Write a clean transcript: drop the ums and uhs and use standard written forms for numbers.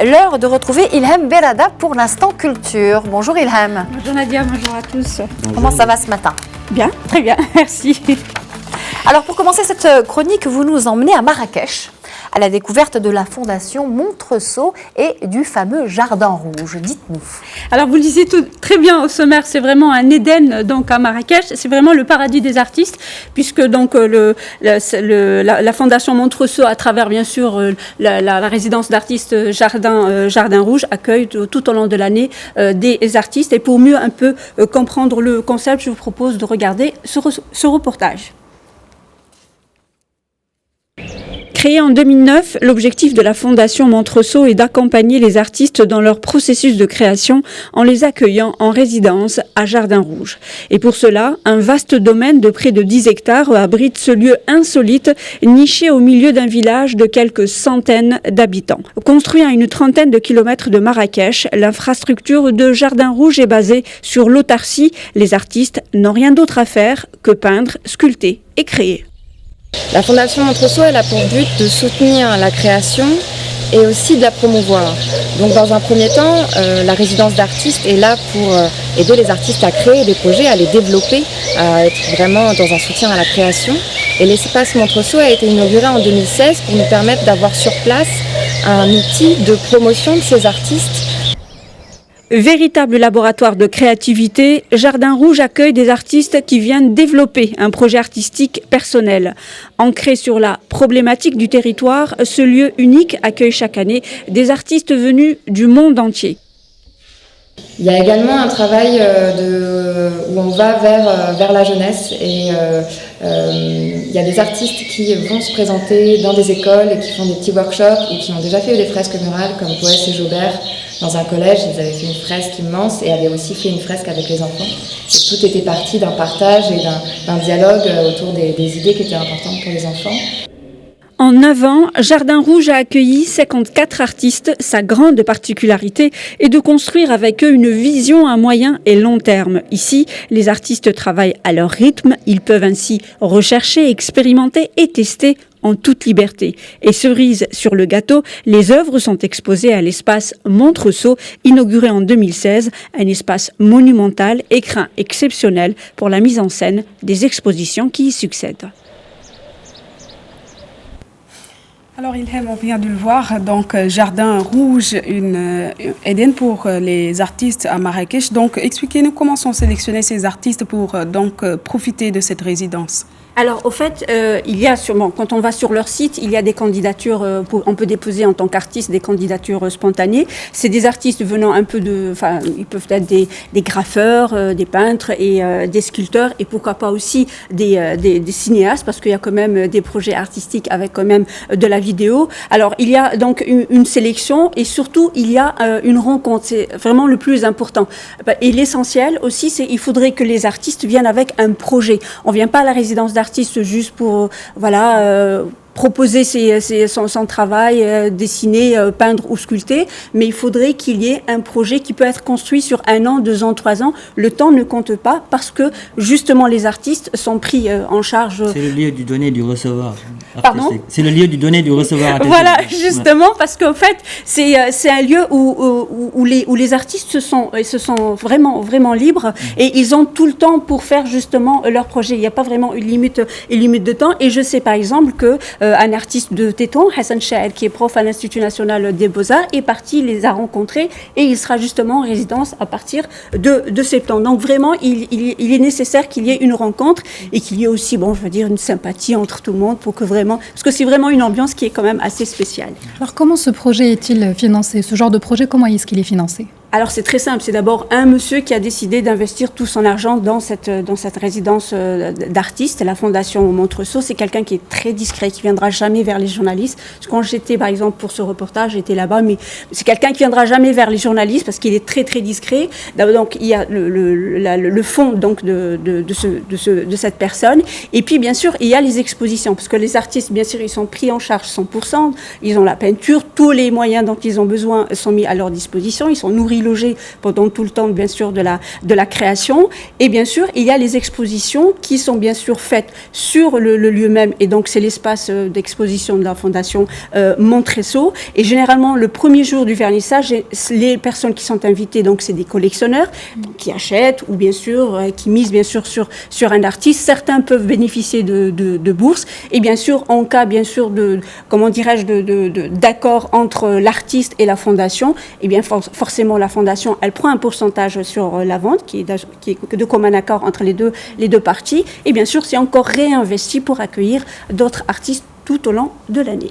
l'heure de retrouver Ilham Berada pour l'instant culture. Bonjour Ilham. Bonjour Nadia, bonjour à tous. Bonjour. Comment ça va ce matin? Bien, très bien, merci. Alors pour commencer cette chronique, vous nous emmenez à Marrakech, à la découverte de la fondation Montresso et du fameux Jardin Rouge. Dites-nous. Alors vous le disiez tout très bien au sommaire, c'est vraiment un Éden donc à Marrakech, c'est vraiment le paradis des artistes puisque donc la fondation Montresso à travers bien sûr la résidence d'artistes Jardin Rouge accueille tout au long de l'année des artistes et pour mieux un peu comprendre le concept, je vous propose de regarder ce reportage. Créée en 2009, l'objectif de la Fondation Montresso est d'accompagner les artistes dans leur processus de création en les accueillant en résidence à Jardin Rouge. Et pour cela, un vaste domaine de près de 10 hectares abrite ce lieu insolite, niché au milieu d'un village de quelques centaines d'habitants. Construit à une trentaine de kilomètres de Marrakech, l'infrastructure de Jardin Rouge est basée sur l'autarcie. Les artistes n'ont rien d'autre à faire que peindre, sculpter et créer. La Fondation Montresso, elle a pour but de soutenir la création et aussi de la promouvoir. Donc dans un premier temps, la résidence d'artistes est là pour aider les artistes à créer des projets, à les développer, à être vraiment dans un soutien à la création. Et l'espace Montresso a été inauguré en 2016 pour nous permettre d'avoir sur place un outil de promotion de ces artistes. Véritable laboratoire de créativité, Jardin Rouge accueille des artistes qui viennent développer un projet artistique personnel. Ancré sur la problématique du territoire, ce lieu unique accueille chaque année des artistes venus du monde entier. Il y a également un travail où on va vers la jeunesse et il y a des artistes qui vont se présenter dans des écoles et qui font des petits workshops ou qui ont déjà fait des fresques murales comme Poès et Jaubert dans un collège. Ils avaient fait une fresque immense et avaient aussi fait une fresque avec les enfants. Et tout était parti d'un partage et d'un dialogue autour des idées qui étaient importantes pour les enfants. En 9 ans, Jardin Rouge a accueilli 54 artistes. Sa grande particularité est de construire avec eux une vision à moyen et long terme. Ici, les artistes travaillent à leur rythme. Ils peuvent ainsi rechercher, expérimenter et tester en toute liberté. Et cerise sur le gâteau, les œuvres sont exposées à l'espace Montresso, inauguré en 2016, un espace monumental, écrin exceptionnel pour la mise en scène des expositions qui y succèdent. Alors Ilham, on vient de le voir, donc Jardin Rouge, une Éden pour les artistes à Marrakech. Donc expliquez-nous comment sont sélectionnés ces artistes pour profiter de cette résidence. Alors, au fait, il y a sûrement, quand on va sur leur site, il y a des candidatures, on peut déposer en tant qu'artiste des candidatures spontanées. C'est des artistes venant un peu ils peuvent être des graffeurs, des peintres et des sculpteurs et pourquoi pas aussi des cinéastes parce qu'il y a quand même des projets artistiques avec quand même de la vidéo. Alors, il y a donc une sélection et surtout, il y a une rencontre. C'est vraiment le plus important. Et l'essentiel aussi, c'est il faudrait que les artistes viennent avec un projet. On vient pas à la résidence d'artistes juste pour proposer son travail, dessiner, peindre ou sculpter, mais il faudrait qu'il y ait un projet qui peut être construit sur 1 an, 2 ans, 3 ans. Le temps ne compte pas parce que justement les artistes sont pris en charge. C'est le lieu du donner et du recevoir. Pardon ? C'est le lieu du donner et du recevoir. Voilà, justement, parce qu'en fait, c'est un lieu où les artistes se sont vraiment libres et ils ont tout le temps pour faire justement leur projet. Il n'y a pas vraiment une limite de temps. Et je sais par exemple que un artiste de Téton, Hassan Chahed, qui est prof à l'Institut national des beaux-arts, est parti, les a rencontrés et il sera justement en résidence à partir de septembre. Donc vraiment, il est nécessaire qu'il y ait une rencontre et qu'il y ait aussi, une sympathie entre tout le monde pour que vraiment, parce que c'est vraiment une ambiance qui est quand même assez spéciale. Alors comment ce projet est-il financé? Ce genre de projet, comment est-ce qu'il est financé? Alors c'est très simple, c'est d'abord un monsieur qui a décidé d'investir tout son argent dans cette résidence d'artistes, la Fondation Montresso. C'est quelqu'un qui est très discret, qui viendra jamais vers les journalistes. Parce que quand j'étais par exemple pour ce reportage, j'étais là-bas, mais c'est quelqu'un qui viendra jamais vers les journalistes parce qu'il est très très discret. Donc il y a le fond donc de cette personne. Et puis bien sûr il y a les expositions parce que les artistes bien sûr ils sont pris en charge 100%. Ils ont la peinture, tous les moyens dont ils ont besoin sont mis à leur disposition. Ils sont nourris logés pendant tout le temps, bien sûr, de la création. Et bien sûr, il y a les expositions qui sont bien sûr faites sur le lieu même. Et donc, c'est l'espace d'exposition de la Fondation Montresson. Et généralement, le premier jour du vernissage, les personnes qui sont invitées, donc c'est des collectionneurs qui achètent ou bien sûr qui misent bien sûr sur un artiste. Certains peuvent bénéficier de bourses. Et bien sûr, en cas bien sûr d'accord entre l'artiste et la fondation, et bien forcément la fondation, elle prend un pourcentage sur la vente qui est de commun accord entre les deux parties. Et bien sûr, c'est encore réinvesti pour accueillir d'autres artistes tout au long de l'année.